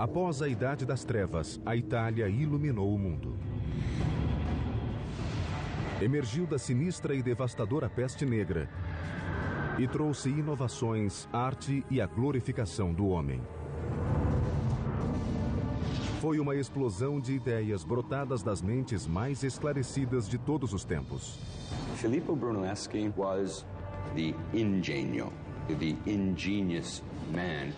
Após a Idade das Trevas, a Itália iluminou o mundo. Emergiu da sinistra e devastadora peste negra e trouxe inovações, arte e a glorificação do homem. Foi uma explosão de ideias brotadas das mentes mais esclarecidas de todos os tempos. Filippo Brunelleschi was the ingenio, the ingenious man.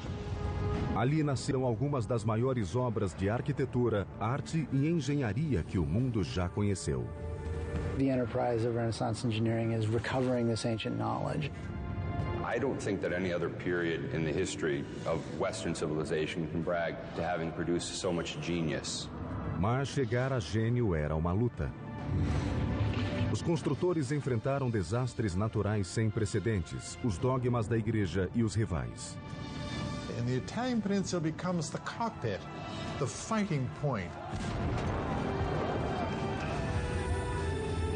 Ali nasceram algumas das maiores obras de arquitetura, arte e engenharia que o mundo já conheceu. The enterprise of Renaissance engineering is recovering this ancient knowledge. I don't think that any other period in the history of Western civilization can brag to having produced so much genius. Mas chegar a gênio era uma luta. Os construtores enfrentaram desastres naturais sem precedentes, os dogmas da igreja e os rivais. And the Italian peninsula becomes the cockpit, the fighting point.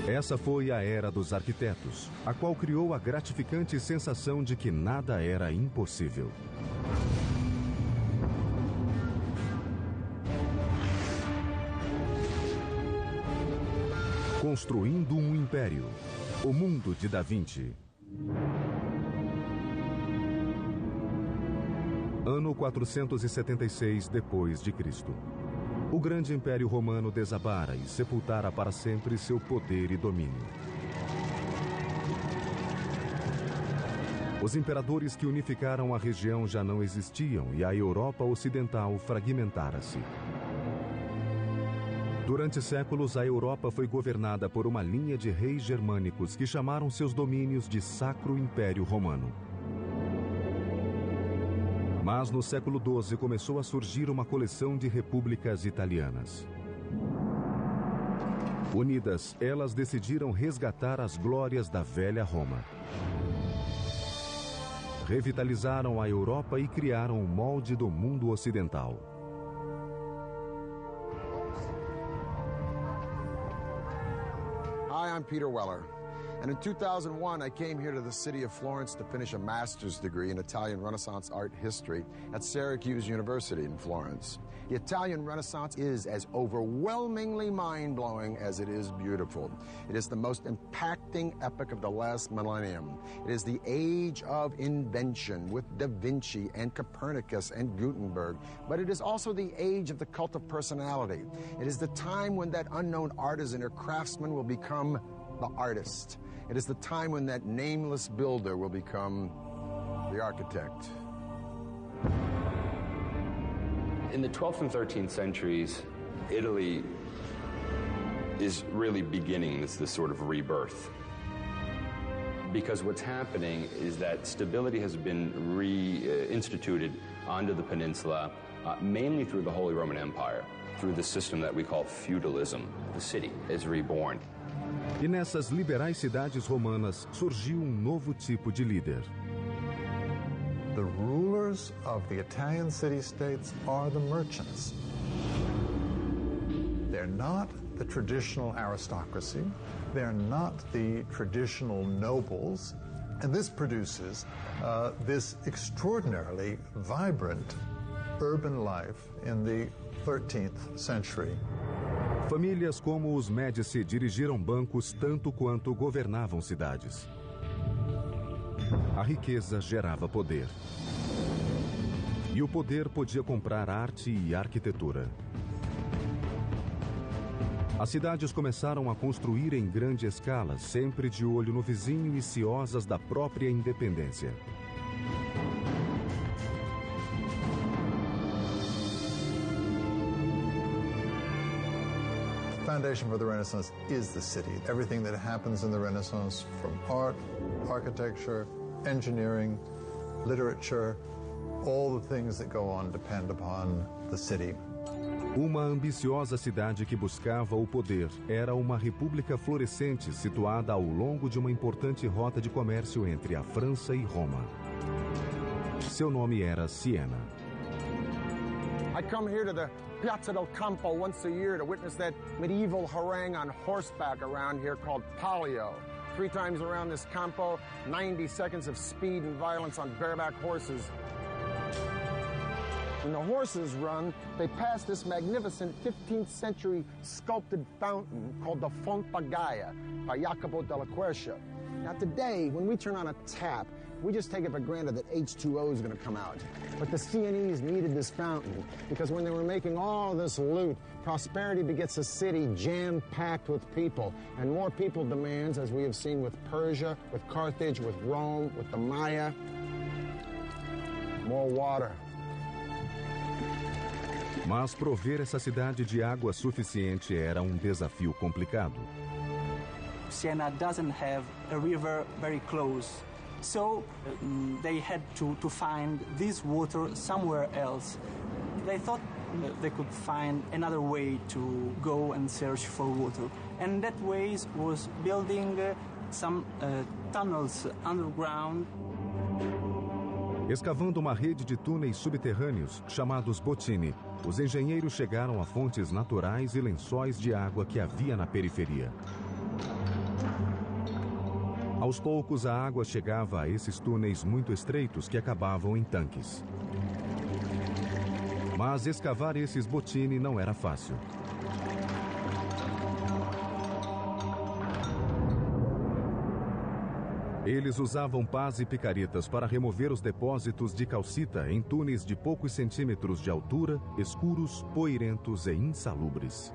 Essa foi a era dos arquitetos, a qual criou a gratificante sensação de que nada era impossível. Construindo um império. O mundo de Da Vinci. Ano 476 depois de Cristo. O grande Império Romano desabara e sepultara para sempre seu poder e domínio. Os imperadores que unificaram a região já não existiam e a Europa Ocidental fragmentara-se. Durante séculos, a Europa foi governada por uma linha de reis germânicos que chamaram seus domínios de Sacro Império Romano. Mas no século XII começou a surgir uma coleção de repúblicas italianas. Unidas, elas decidiram resgatar as glórias da velha Roma. Revitalizaram a Europa e criaram o molde do mundo ocidental. Hi, I'm Peter Weller. And in 2001, I came here to the city of Florence to finish a master's degree in Italian Renaissance art history at Syracuse University in Florence. The Italian Renaissance is as overwhelmingly mind-blowing as it is beautiful. It is the most impacting epoch of the last millennium. It is the age of invention with Da Vinci and Copernicus and Gutenberg. But it is also the age of the cult of personality. It is the time when that unknown artisan or craftsman will become the artist. It is the time when that nameless builder will become the architect. In the 12th and 13th centuries, Italy is really beginning this sort of rebirth. Because what's happening is that stability has been reinstituted onto the peninsula, mainly through the Holy Roman Empire, through the system that we call feudalism. The city is reborn. E nessas liberais cidades romanas surgiu novo tipo de líder. The rulers of the Italian city-states are the merchants. They're not the traditional aristocracy. They're not the traditional nobles. And this produces this extraordinarily vibrant urban life in the 13th century. Famílias como os Médici dirigiram bancos tanto quanto governavam cidades. A riqueza gerava poder. E o poder podia comprar arte e arquitetura. As cidades começaram a construir em grande escala, sempre de olho no vizinho e ciosas da própria independência. The foundation for the Renaissance is the city. Everything that happens in the Renaissance, from art, architecture, engineering, literature, all the things that go on depend upon the city. Uma ambiciosa cidade que buscava o poder era uma república florescente situada ao longo de uma importante rota de comércio entre a França e Roma. Seu nome era Siena. I come here to the Piazza del Campo once a year to witness that medieval harangue on horseback around here called Palio. 3 times around this Campo, 90 seconds of speed and violence on bareback horses. When the horses run, they pass this magnificent 15th century sculpted fountain called the Fonte Gaia by Jacopo della Quercia. Now today, when we turn on a tap, we just take it for granted that H2O is going to come out. But the Sienese needed this fountain because when they were making all this loot, prosperity begets a city jam-packed with people. And more people demands, as we have seen with Persia, with Carthage, with Rome, with the Maya, more water. Mas prover essa cidade de água suficiente era um desafio complicado. Siena doesn't have a river very close. So they had to find this water somewhere else. They thought they could find another way to go and search for water. And that way was building some tunnels underground. Escavando uma rede de túneis subterrâneos, chamados bottini, os engenheiros chegaram a fontes naturais e lençóis de água que havia na periferia. Aos poucos, a água chegava a esses túneis muito estreitos que acabavam em tanques. Mas escavar esses bottini não era fácil. Eles usavam pás e picaretas para remover os depósitos de calcita em túneis de poucos centímetros de altura, escuros, poeirentos e insalubres.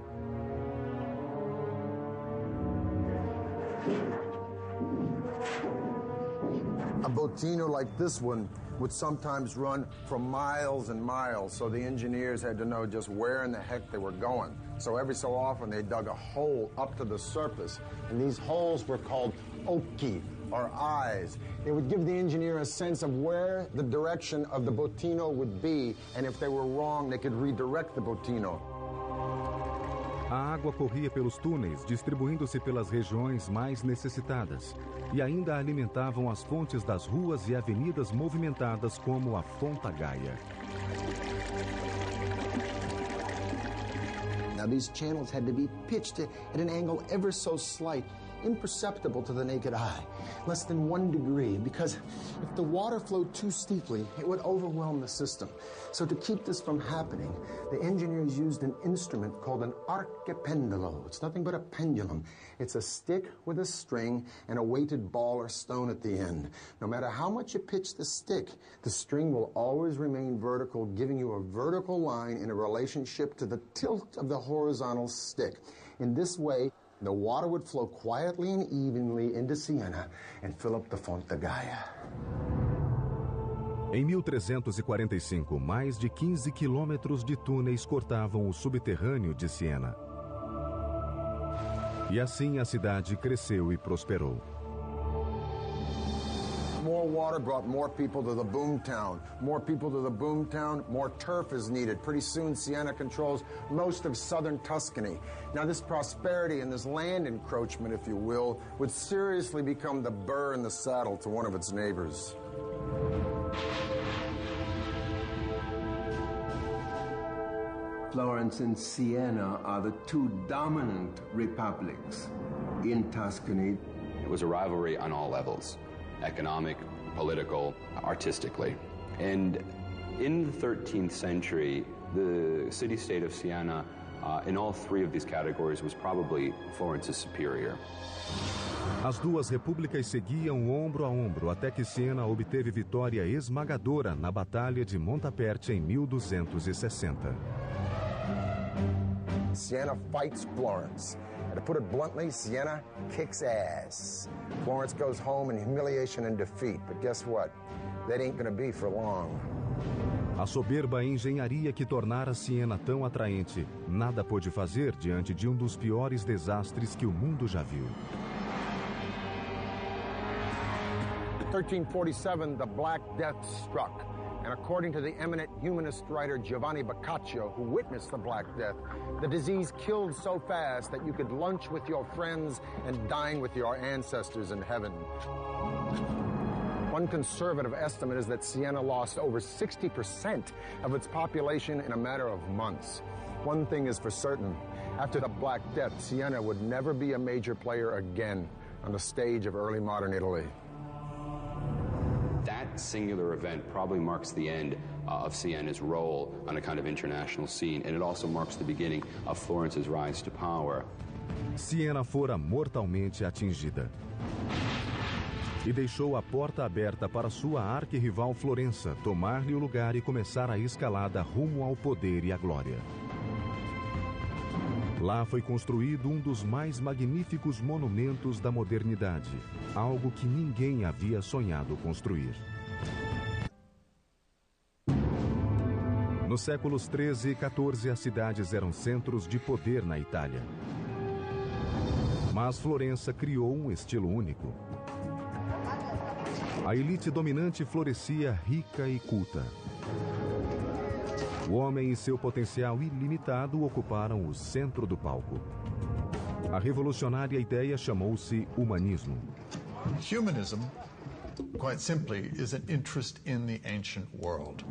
A bottino like this one would sometimes run for miles and miles, so the engineers had to know just where in the heck they were going. So every so often they dug a hole up to the surface, and these holes were called occhi, or eyes. They would give the engineer a sense of where the direction of the bottino would be, and if they were wrong, they could redirect the bottino. A água corria pelos túneis, distribuindo-se pelas regiões mais necessitadas, e ainda alimentavam as fontes das ruas e avenidas movimentadas como a Fonte Gaia. Now these channels had to be pitched at an angle ever so slight, imperceptible to the naked eye, less than 1 degree, because if the water flowed too steeply, it would overwhelm the system. So to keep this from happening, the engineers used an instrument called an archipendolo. It's nothing but a pendulum. It's a stick with a string and a weighted ball or stone at the end. No matter how much you pitch the stick, the string will always remain vertical, giving you a vertical line in a relationship to the tilt of the horizontal stick. In this way, the water would flow quietly and evenly into Siena and fill up the Fonte Gaia. Em 1345, mais de 15 quilômetros de túneis cortavam o subterrâneo de Siena. E assim a cidade cresceu e prosperou. More water brought more people to the boomtown. More people to the boomtown, more turf is needed. Pretty soon, Siena controls most of southern Tuscany. Now, this prosperity and this land encroachment, if you will, would seriously become the burr in the saddle to one of its neighbors. Florence and Siena are the two dominant republics in Tuscany. It was a rivalry on all levels. Economic, political, artistically. And in the 13th century, the city-state of Siena, in all three of these categories, was probably Florence's superior. As duas repúblicas seguiam ombro a ombro até que Siena obteve vitória esmagadora na Batalha de Montaperti em 1260. Siena fights Florence. And to put it bluntly, Siena kicks ass. Florence goes home in humiliation and defeat. But guess what? That ain't gonna be for long. A soberba engenharia que tornara Siena tão atraente nada pôde fazer diante de um dos piores desastres que o mundo já viu. In 1347, the Black Death struck. And according to the eminent humanist writer Giovanni Boccaccio, who witnessed the Black Death, the disease killed so fast that you could lunch with your friends and dine with your ancestors in heaven. One conservative estimate is that Siena lost over 60% of its population in a matter of months. One thing is for certain, after the Black Death, Siena would never be a major player again on the stage of early modern Italy. That singular event probably marks the end of Sienna's role on a kind of international scene, and it also marks the beginning of Florence's rise to power. Siena fora mortalmente atingida e deixou a porta aberta para sua arquirrival Florença tomar-lhe o lugar e começar a escalada rumo ao poder e à glória. Lá foi construído um dos mais magníficos monumentos da modernidade, algo que ninguém havia sonhado construir. Nos séculos 13 e 14, as cidades eram centros de poder na Itália. Mas Florença criou um estilo único. A elite dominante florescia rica e culta. O homem e seu potencial ilimitado ocuparam o centro do palco. A revolucionária ideia chamou-se humanismo. Humanism, quite simply, is an interest in the ancient world.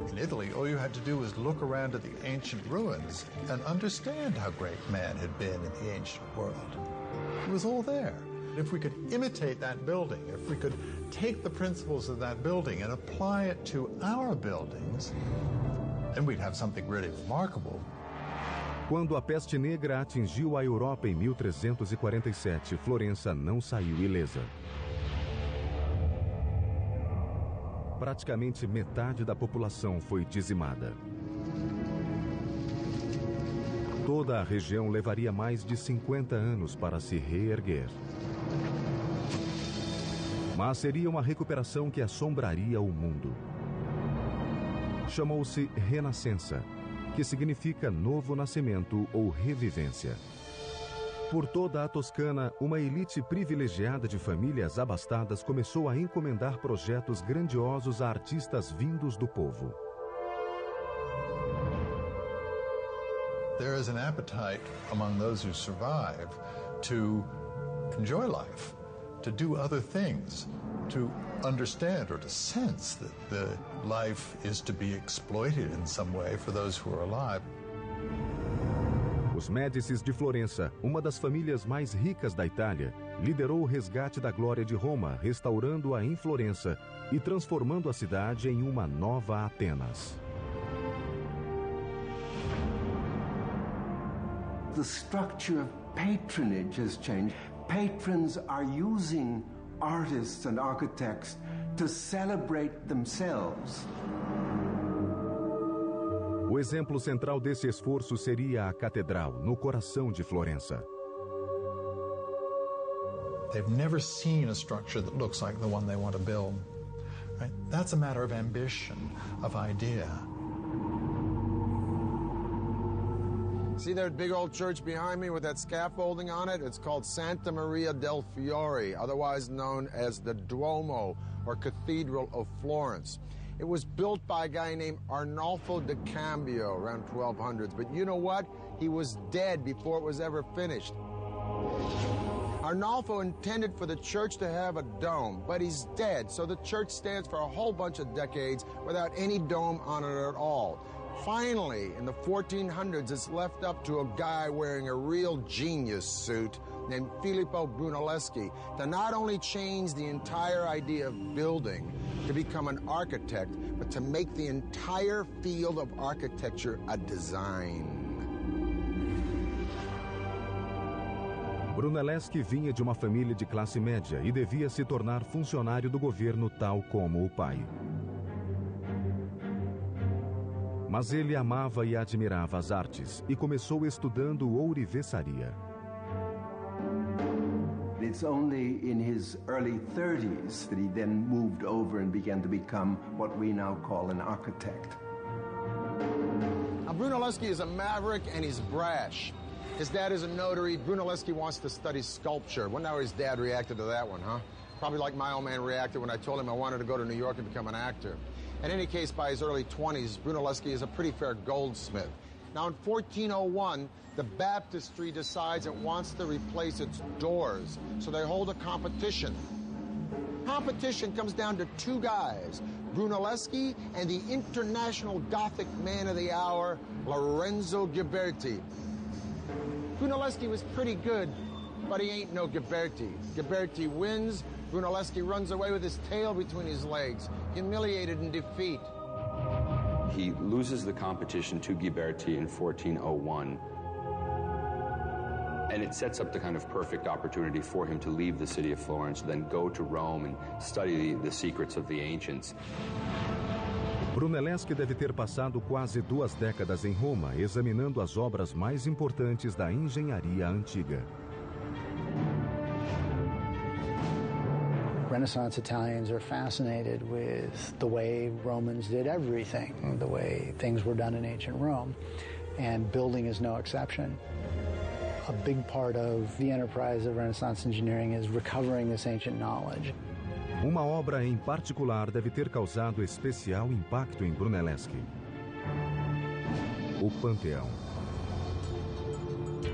In Italy, all you had to do was look around at the ancient ruins and understand how great man had been in the ancient world. It was all there. If we could imitate that building, if we could take the principles of that building and apply it to our buildings, then we'd have something really remarkable. Quando a peste negra atingiu a Europa em 1347, Florença não saiu ilesa. Praticamente metade da população foi dizimada. Toda a região levaria mais de 50 anos para se reerguer. Mas seria uma recuperação que assombraria o mundo. Chamou-se Renascença, que significa novo nascimento ou revivência. Por toda a Toscana, uma elite privilegiada de famílias abastadas começou a encomendar projetos grandiosos a artistas vindos do povo. There is an appetite among those who survive to enjoy life, to do other things, to understand or to sense that the life is to be exploited in some way for those who are alive. Os Médicis de Florença, uma das famílias mais ricas da Itália, liderou o resgate da glória de Roma, restaurando-a em Florença e transformando a cidade em uma nova Atenas. The structure of patronage has changed. Patrons are using artists and architects to celebrate themselves. O exemplo central desse esforço seria a catedral, no coração de Florença. They've never seen a structure that looks like the one they want to build. Right? That's a matter of ambition, of idea. See that big old church behind me with that scaffolding on it? It's called Santa Maria del Fiore, otherwise known as the Duomo, or Cathedral of Florence. It was built by a guy named Arnolfo da Cambio around 1200s, but you know what? He was dead before it was ever finished. Arnolfo intended for the church to have a dome, but he's dead, so the church stands for a whole bunch of decades without any dome on it at all. Finally, in the 1400s, it's left up to a guy wearing a real genius suit named Filippo Brunelleschi to not only change the entire idea of building, to become an architect, but to make the entire field of architecture a design. Brunelleschi vinha de uma família de classe média e devia se tornar funcionário do governo tal como o pai. Mas ele amava e admirava as artes e começou estudando ourivesaria. It's only in his early 30s that he then moved over and began to become what we now call an architect. Now, Brunelleschi is a maverick and he's brash. His dad is a notary. Brunelleschi wants to study sculpture. Wonder how his dad reacted to that one, huh? Probably like my old man reacted when I told him I wanted to go to New York and become an actor. In any case, by his early 20s, Brunelleschi is a pretty fair goldsmith. Now, in 1401, the baptistry decides it wants to replace its doors, so they hold a competition. Competition comes down to two guys, Brunelleschi and the international Gothic man of the hour, Lorenzo Ghiberti. Brunelleschi was pretty good, but he ain't no Ghiberti. Ghiberti wins. Brunelleschi runs away with his tail between his legs. humiliated in defeat. He loses the competition to Ghiberti in 1401. And it sets up the kind of perfect opportunity for him to leave the city of Florence, then go to Rome and study the secrets of the ancients. Brunelleschi deve ter passado quase 2 décadas em Roma, examinando as obras mais importantes da engenharia antiga. Renaissance Italians are fascinated with the way Romans did everything, the way things were done in ancient Rome, and building is no exception. A big part of the enterprise of Renaissance engineering is recovering this ancient knowledge. Uma obra em particular deve ter causado especial impacto em Brunelleschi. O Panteão.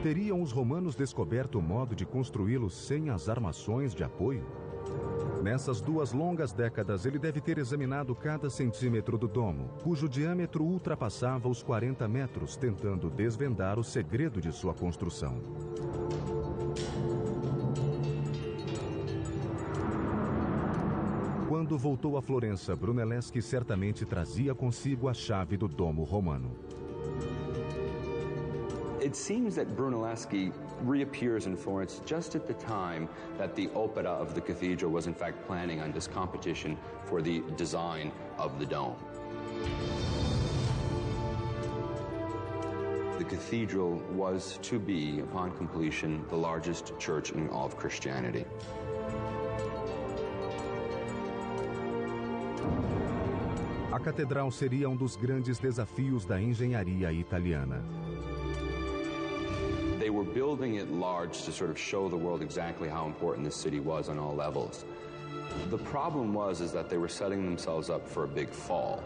Teriam os romanos descoberto o modo de construí-lo sem as armações de apoio? Nessas 2 longas décadas, ele deve ter examinado cada centímetro do domo, cujo diâmetro ultrapassava os 40 metros, tentando desvendar o segredo de sua construção. Quando voltou a Florença, Brunelleschi certamente trazia consigo a chave do domo romano. It seems that Brunelleschi reappears in Florence just at the time that the Opera of the cathedral was in fact planning on this competition for the design of the dome. The cathedral was to be, upon completion, the largest church in all of Christianity. A catedral seria um dos grandes desafios da engenharia italiana. They were building it large to sort of show the world exactly how important this city was on all levels. The problem is that they were setting themselves up for a big fall.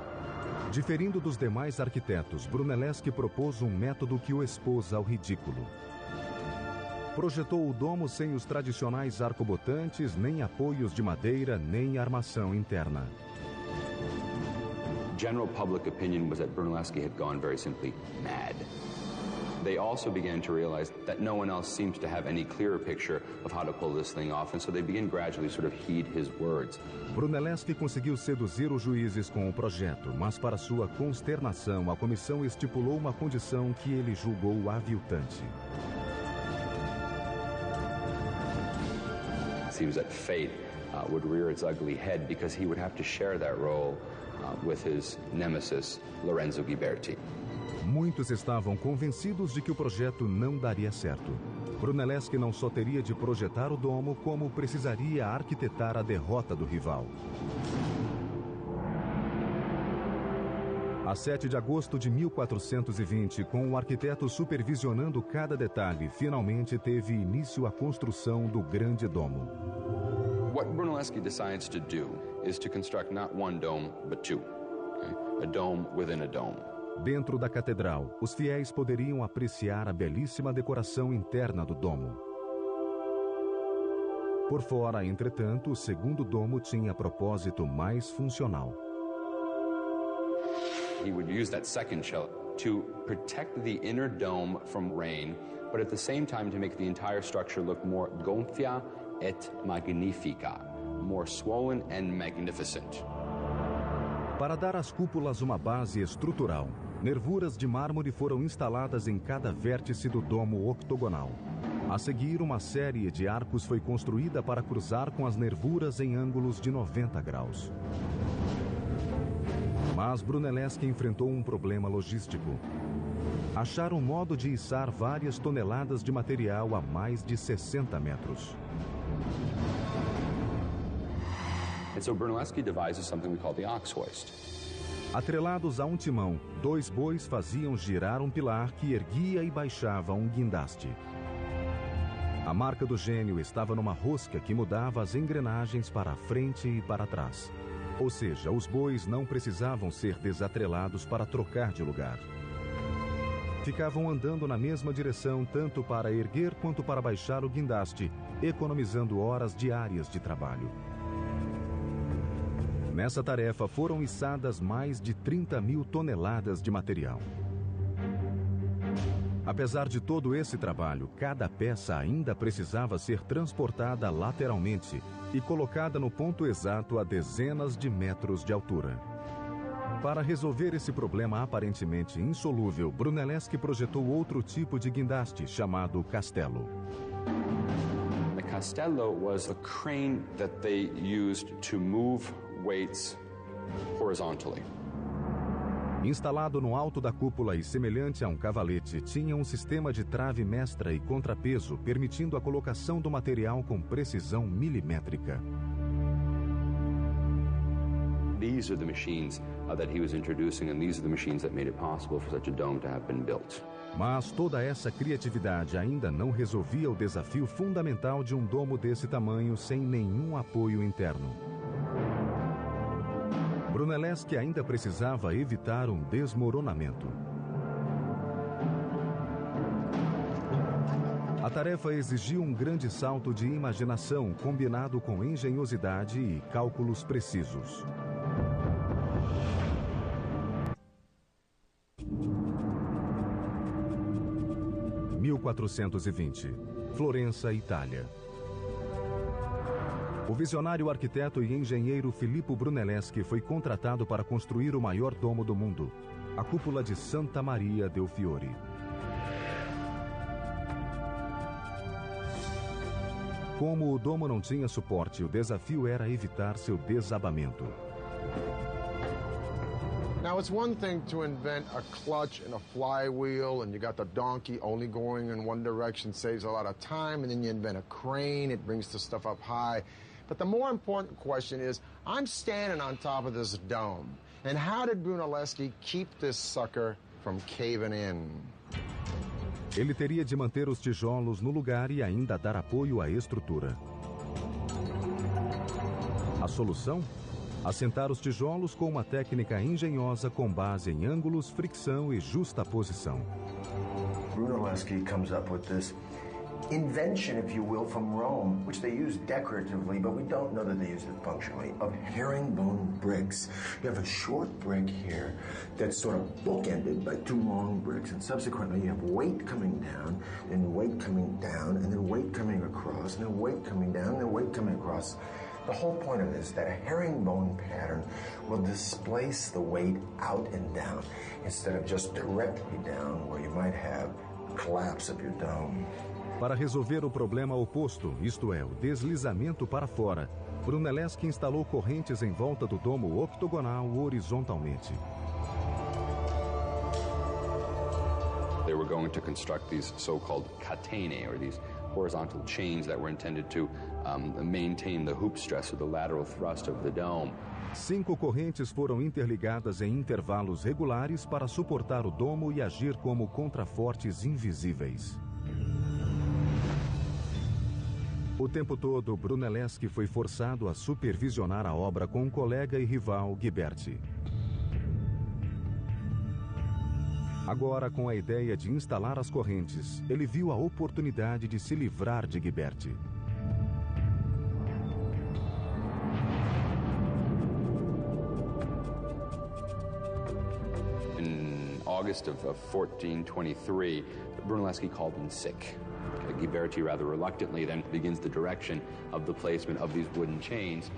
Diferindo dos demais arquitetos, Brunelleschi propôs um método que o expôs ao ridículo. Projetou o domo sem os tradicionais arcobotantes, nem apoios de madeira, nem armação interna. General public opinion was that Brunelleschi had gone very simply mad. They also began to realize that no one else seems to have any clearer picture of how to pull this thing off, and so they began gradually sort of heed his words. Brunelleschi conseguiu seduzir os juízes com o projeto, mas para sua consternação, a comissão estipulou uma condição que ele julgou aviltante. It seems that fate would rear its ugly head because he would have to share that role with his nemesis, Lorenzo Ghiberti. Muitos estavam convencidos de que o projeto não daria certo. Brunelleschi não só teria de projetar o domo, como precisaria arquitetar a derrota do rival. A 7 de agosto de 1420, com o arquiteto supervisionando cada detalhe, finalmente teve início a construção do grande domo. What Brunelleschi decides to do is to construct not one dome, but 2. Okay? A dome within a dome. Dentro da catedral, os fiéis poderiam apreciar a belíssima decoração interna do domo. Por fora, entretanto, o segundo domo tinha propósito mais funcional. He would use that second shell to protect the inner dome from rain, but at the same time to make the entire structure look more gonfia et magnifica, more swollen and magnificent. Para dar às cúpulas uma base estrutural, nervuras de mármore foram instaladas em cada vértice do domo octogonal. A seguir, uma série de arcos foi construída para cruzar com as nervuras em ângulos de 90 graus. Mas Brunelleschi enfrentou um problema logístico. Achar um modo de içar várias toneladas de material a mais de 60 metros. And so Brunelleschi devises something we call the ox hoist. Atrelados a um timão, 2 bois faziam girar um pilar que erguia e baixava um guindaste. A marca do gênio estava numa rosca que mudava as engrenagens para a frente e para trás. Ou seja, os bois não precisavam ser desatrelados para trocar de lugar. Ficavam andando na mesma direção tanto para erguer quanto para baixar o guindaste, economizando horas diárias de trabalho. Nessa tarefa foram içadas mais de 30.000 toneladas de material. Apesar de todo esse trabalho, cada peça ainda precisava ser transportada lateralmente e colocada no ponto exato a dezenas de metros de altura. Para resolver esse problema aparentemente insolúvel, Brunelleschi projetou outro tipo de guindaste, chamado castello. The castello was a crane that they used to move weights horizontally. Instalado no alto da cúpula e semelhante a um cavalete, tinha um sistema de trave mestra e contrapeso, permitindo a colocação do material com precisão milimétrica. These are the machines that he was introducing, and these are the machines that made it possible for such a dome to have been built. Mas toda essa criatividade ainda não resolvia o desafio fundamental de um domo desse tamanho sem nenhum apoio interno. Brunelleschi ainda precisava evitar um desmoronamento. A tarefa exigiu um grande salto de imaginação, combinado com engenhosidade e cálculos precisos. Em 1420, Florença, Itália. O visionário arquiteto e engenheiro Filippo Brunelleschi foi contratado para construir o maior domo do mundo, a cúpula de Santa Maria del Fiore. Como o domo não tinha suporte, o desafio era evitar seu desabamento. Now, it's one thing to invent a clutch and a flywheel, and you got the donkey only going in one direction, saves a lot of time, and then you invent a crane, it brings the stuff up high. But the more important question is, I'm standing on top of this dome, and how did Brunelleschi keep this sucker from caving in? Ele teria de manter os tijolos no lugar e ainda dar apoio à estrutura. A solução? Assentar os tijolos com uma técnica engenhosa com base em ângulos, fricção e justaposição. Brunelleschi comes up with this invention, if you will, from Rome, which they use decoratively, but we don't know that they used it functionally, of herringbone bricks. You have a short brick here that's sort of bookended by two long bricks, and subsequently you have weight coming down, and weight coming down, and then weight coming across, and then weight coming down, and then weight coming across. The whole point of this is that a herringbone pattern will displace the weight out and down instead of just directly down where you might have collapse of your dome. Para resolver o problema oposto, isto é, o deslizamento para fora, Brunelleschi instalou correntes em volta do domo octogonal horizontalmente. They were going to construct these so-called catenae, or these horizontal chains that were intended to maintain the hoop stress or the lateral thrust of the dome. 5 correntes foram interligadas em intervalos regulares para suportar o domo e agir como contrafortes invisíveis. O tempo todo, Brunelleschi foi forçado a supervisionar a obra com um colega e rival, Ghiberti. Agora, com a ideia de instalar as correntes, ele viu a oportunidade de se livrar de Ghiberti. In August of 1423, Brunelleschi called in sick. Ghiberti rather reluctantly then begins the direction of the placement of these wooden chains.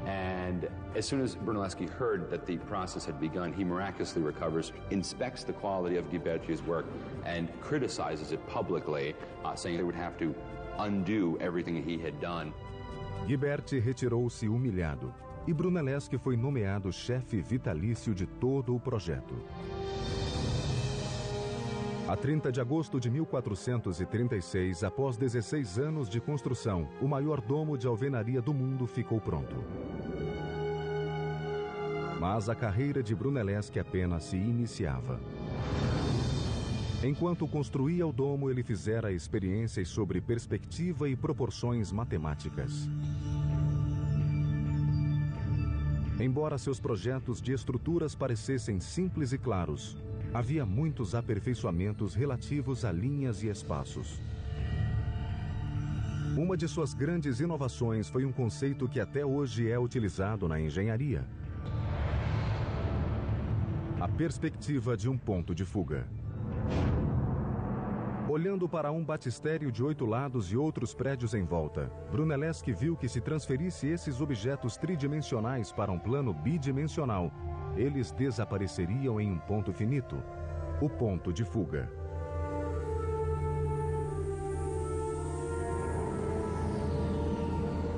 And as soon as Brunelleschi heard that the process had begun, he miraculously recovers, inspects the quality of Ghiberti's work, and criticizes it publicly, saying they would have to undo everything he had done. Ghiberti retirou-se humilhado, e Brunelleschi foi nomeado chefe vitalício de todo o projeto. A 30 de agosto de 1436, após 16 anos de construção, o maior domo de alvenaria do mundo ficou pronto. Mas a carreira de Brunelleschi apenas se iniciava. Enquanto construía o domo, ele fizera experiências sobre perspectiva e proporções matemáticas. Embora seus projetos de estruturas parecessem simples e claros, havia muitos aperfeiçoamentos relativos a linhas e espaços. Uma de suas grandes inovações foi um conceito que até hoje é utilizado na engenharia: a perspectiva de um ponto de fuga. Olhando para um batistério de 8 lados e outros prédios em volta, Brunelleschi viu que se transferisse esses objetos tridimensionais para um plano bidimensional, eles desapareceriam em um ponto finito, o ponto de fuga.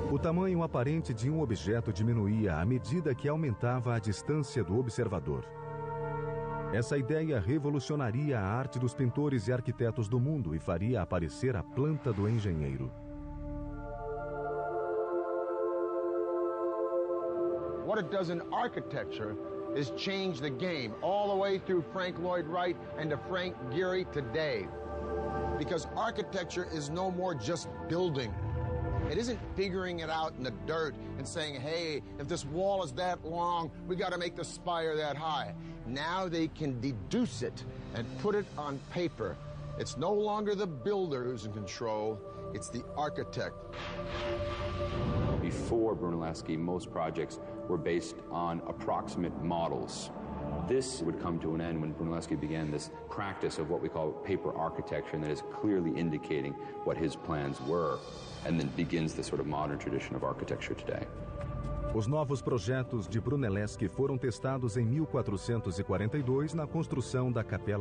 O tamanho aparente de um objeto diminuía à medida que aumentava a distância do observador. Essa ideia revolucionaria a arte dos pintores e arquitetos do mundo e faria aparecer a planta do engenheiro. What it does in architecture is change the game all the way through Frank Lloyd Wright and to Frank Gehry today. Because architecture is no more just building. It isn't figuring it out in the dirt and saying, hey, if this wall is that long, we got to make the spire that high. Now they can deduce it and put it on paper. It's no longer the builder who's in control, it's the architect. Before Brunelleschi, most projects were based on approximate models. This would come to an end when Brunelleschi began this practice of what we call paper architecture, and that is clearly indicating what his plans were, and then begins the sort of modern tradition of architecture today. Os novos projetos de Brunelleschi foram testados em 1442 na construção da Capela